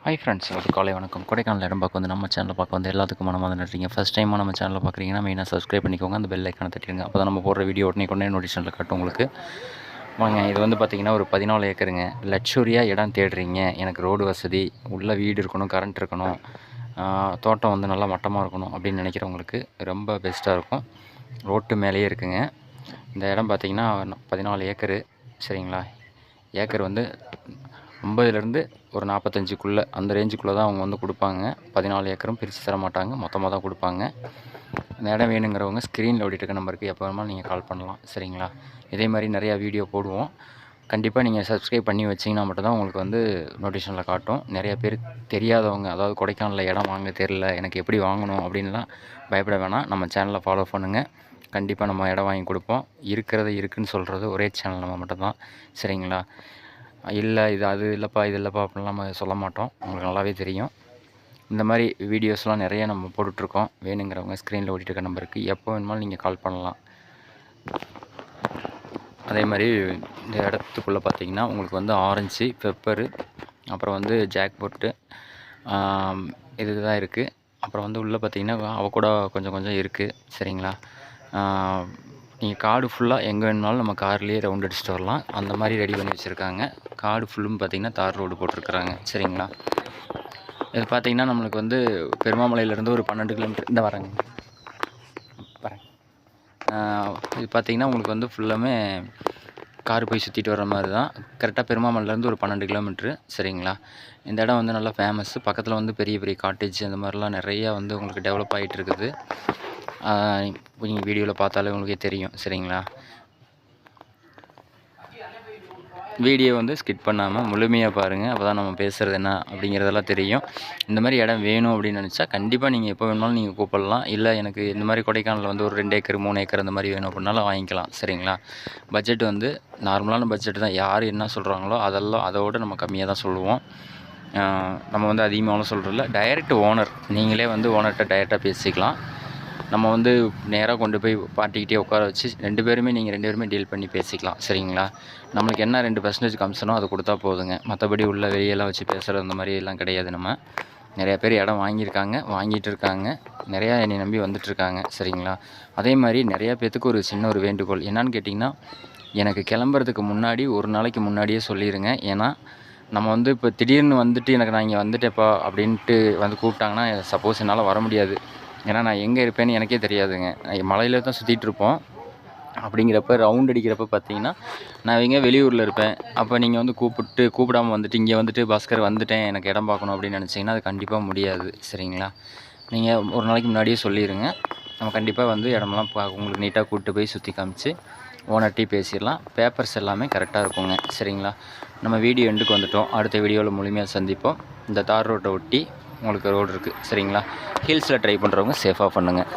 Hi friends, ஒரு காலை வணக்கம். கொடைக்கானல் இடம் பார்க்க வந்து நம்ம சேனலில் பார்க்க வந்து எல்லாத்துக்கும் மனமார்ந்த நன்றிங்க. ஃபஸ்ட் டைமாக நம்ம சேனலில் பார்க்குறீங்கன்னா மெயினாக சப்ஸ்கிரைப் பண்ணிக்கோங்க, அந்த பெல் ஐக்கானை தட்டிடுங்க. அப்போ தான் நம்ம போடுற வீடியோ உடனே நோட்டிஃபிகேஷனில் காட்டும் உங்களுக்கு. வாங்க, இது வந்து பார்த்திங்கன்னா ஒரு 14 ஏக்கருங்க. லக்ஸுரியாக இடம் தேடுறீங்க, எனக்கு ரோடு வசதி, உள்ள வீடு இருக்கணும், கரண்ட் இருக்கணும், தோட்டம் வந்து நல்லா மட்டமாக இருக்கணும் அப்படின்னு நினைக்கிறவங்களுக்கு ரொம்ப பெஸ்ட்டாக இருக்கும். ரோட்டு மேலேயே இருக்குங்க. இந்த இடம் பார்த்திங்கன்னா 14 ஏக்கரு. சரிங்களா? ஏக்கர் வந்து 50லேருந்து ஒரு 45க்குள்ளே அந்த ரேஞ்சுக்குள்ளே தான் அவங்க வந்து கொடுப்பாங்க. 14 ஏக்கரும் பிரித்து தர மாட்டாங்க, மொத்தமாக தான் கொடுப்பாங்க. இந்த இடம் வேணுங்கிறவங்க ஸ்க்ரீனில் ஓடிட்டு இருக்க நம்பருக்கு எப்போ வேணுமாலும் நீங்கள் கால் பண்ணலாம். சரிங்களா? இதே மாதிரி நிறையா வீடியோ போடுவோம். கண்டிப்பாக நீங்கள் சப்ஸ்கிரைப் பண்ணி வச்சிங்கன்னா மட்டும்தான் உங்களுக்கு வந்து நோட்டிஃபிகேஷனில் காட்டும். நிறைய பேர் தெரியாதவங்க, அதாவது கொடைக்கானலில் இடம் வாங்க தெரில, எனக்கு எப்படி வாங்கணும் அப்படின்லாம் பயப்பட வேணாம். நம்ம சேனலை ஃபாலோ பண்ணுங்கள். கண்டிப்பாக நம்ம இடம் வாங்கி கொடுப்போம். இருக்கிறது இருக்குதுன்னு சொல்கிறது ஒரே சேனல் நம்ம மட்டும்தான். சரிங்களா? இல்லை இது அது இல்லைப்பா இது இல்லைப்பா அப்படின்லாம் நம்ம சொல்ல மாட்டோம். உங்களுக்கு நல்லாவே தெரியும். இந்த மாதிரி வீடியோஸ்லாம் நிறைய நம்ம போட்டுட்ருக்கோம். வேணுங்கிறவங்க ஸ்க்ரீனில் ஓடிட்டு இருக்க நம்பருக்கு எப்போ வேணுமாலும் நீங்கள் கால் பண்ணலாம். அதே மாதிரி இந்த இடத்துக்குள்ளே பார்த்தீங்கன்னா உங்களுக்கு வந்து ஆரஞ்சு, பெப்பரு, அப்புறம் வந்து ஜாக் போட்டு இது தான் இருக்குது. அப்புறம் வந்து உள்ளே பார்த்தீங்கன்னா அவக்கூட கொஞ்சம் இருக்குது. சரிங்களா? நீங்கள் காடு ஃபுல்லாக எங்கே வேணுனாலும் நம்ம கார்லேயே ரவுண்ட் அடிச்சுட்டு வரலாம். அந்த மாதிரி ரெடி பண்ணி வச்சுருக்காங்க. காடு ஃபுல்லும் பார்த்திங்கன்னா தார் ரோடு போட்டிருக்குறாங்க. சரிங்களா? இது பார்த்திங்கன்னா நம்மளுக்கு வந்து பெருமாமலையிலேருந்து ஒரு 12 கிலோமீட்டர் இந்த வரேங்க. இது பார்த்திங்கன்னா உங்களுக்கு வந்து ஃபுல்லாமே கார் போய் சுற்றிட்டு வர மாதிரி தான். கரெக்டாக பெருமாமலையிலேருந்து ஒரு 12 கிலோமீட்ரு. சரிங்களா? இந்த இடம் வந்து நல்லா ஃபேமஸ்ஸு. பக்கத்தில் வந்து பெரிய பெரிய காட்டேஜ் அந்த மாதிரிலாம் நிறையா வந்து உங்களுக்கு டெவலப் ஆகிட்டு இருக்குது. நீங்கள் வீடியோவில் பார்த்தாலே உங்களுக்கே தெரியும். சரிங்களா? வீடியோ வந்து ஸ்கிப் பண்ணாமல் முழுமையாக பாருங்கள். அப்போ தான் நம்ம பேசுகிறது என்ன அப்படிங்கிறதெல்லாம் தெரியும். இந்த மாதிரி இடம் வேணும் அப்படின்னு நினச்சா கண்டிப்பாக நீங்கள் எப்போ வேணுமாலும் நீங்கள் கூப்பிடலாம். இல்லை எனக்கு இந்த மாதிரி கொடைக்கானலில் வந்து ஒரு 2 ஏக்கர் 3 ஏக்கர் அந்த மாதிரி வேணும் அப்படின்னாலும் வாங்கிக்கலாம். சரிங்களா? பட்ஜெட் வந்து நார்மலான பட்ஜெட் தான். யார் என்ன சொல்கிறாங்களோ அதோடு நம்ம கம்மியாக தான் சொல்லுவோம். நம்ம வந்து அதிகமாகவும் சொல்கிறதில்ல. டைரெக்ட் ஓனர், நீங்களே வந்து ஓனர்கிட்ட டைரெக்டாக பேசிக்கலாம். நம்ம வந்து நேராக கொண்டு போய் பார்ட்டிக்கிட்டே உட்கார வச்சு நீங்கள் 2 பேருமே டீல் பண்ணி பேசிக்கலாம். சரிங்களா? நம்மளுக்கு என்ன 2% கமிஷனோ அதை கொடுத்தா போதுங்க. மற்றபடி உள்ள வெளியெல்லாம் வச்சு பேசுகிறது அந்த மாதிரி எல்லாம் கிடையாது. நம்ம நிறையா பேர் இடம் வாங்கியிருக்காங்க, வாங்கிட்டு இருக்காங்க, நிறையா என்னை நம்பி வந்துட்டுருக்காங்க. சரிங்களா? அதே மாதிரி நிறையா பேர்த்துக்கு ஒரு சின்ன ஒரு வேண்டுகோள் என்னன்னு கேட்டிங்கன்னா, எனக்கு கிளம்புறதுக்கு முன்னாடி ஒரு நாளைக்கு முன்னாடியே சொல்லிடுங்க. ஏன்னா நம்ம வந்து இப்போ திடீர்னு வந்துட்டு எனக்கு நான் இங்கே வந்துட்டேப்பா அப்படின்ட்டு வந்து கூப்பிட்டாங்கன்னா சப்போஸ் என்னால் வர முடியாது. ஏன்னா நான் எங்கே இருப்பேன்னு எனக்கே தெரியாதுங்க. மலையில் தான் சுற்றிட்டு இருப்போம். அப்படிங்கிறப்ப ரவுண்ட் அடிக்கிறப்ப பார்த்தீங்கன்னா நான் எங்கே வெளியூரில் இருப்பேன். அப்போ நீங்கள் வந்து கூப்பிடாமல் வந்துட்டு இங்கே வந்துட்டு பாஸ்கர் வந்துட்டேன், எனக்கு இடம் பார்க்கணும் அப்படின்னு நினச்சிங்கன்னா அது கண்டிப்பாக முடியாது. சரிங்களா? நீங்கள் ஒரு நாளைக்கு முன்னாடியே சொல்லிடுங்க. நம்ம கண்டிப்பாக வந்து இடமெல்லாம் உங்களுக்கு நீட்டாக கூப்பிட்டு போய் சுற்றி காமிச்சு ஓனர்ட்டி பேசிடலாம். பேப்பர்ஸ் எல்லாமே கரெக்டாக இருக்குங்க. சரிங்களா? நம்ம வீடியோ எண்டுக்கு வந்துட்டோம். அடுத்த வீடியோவில் முழுமையாக சந்திப்போம். இந்த தார் ரோட்டை ஒட்டி உங்களுக்கு ரோடு இருக்குது. சரிங்களா? ஹில்ஸில் ட்ரை பண்ணுறவங்க சேஃபாக பண்ணுங்கள்.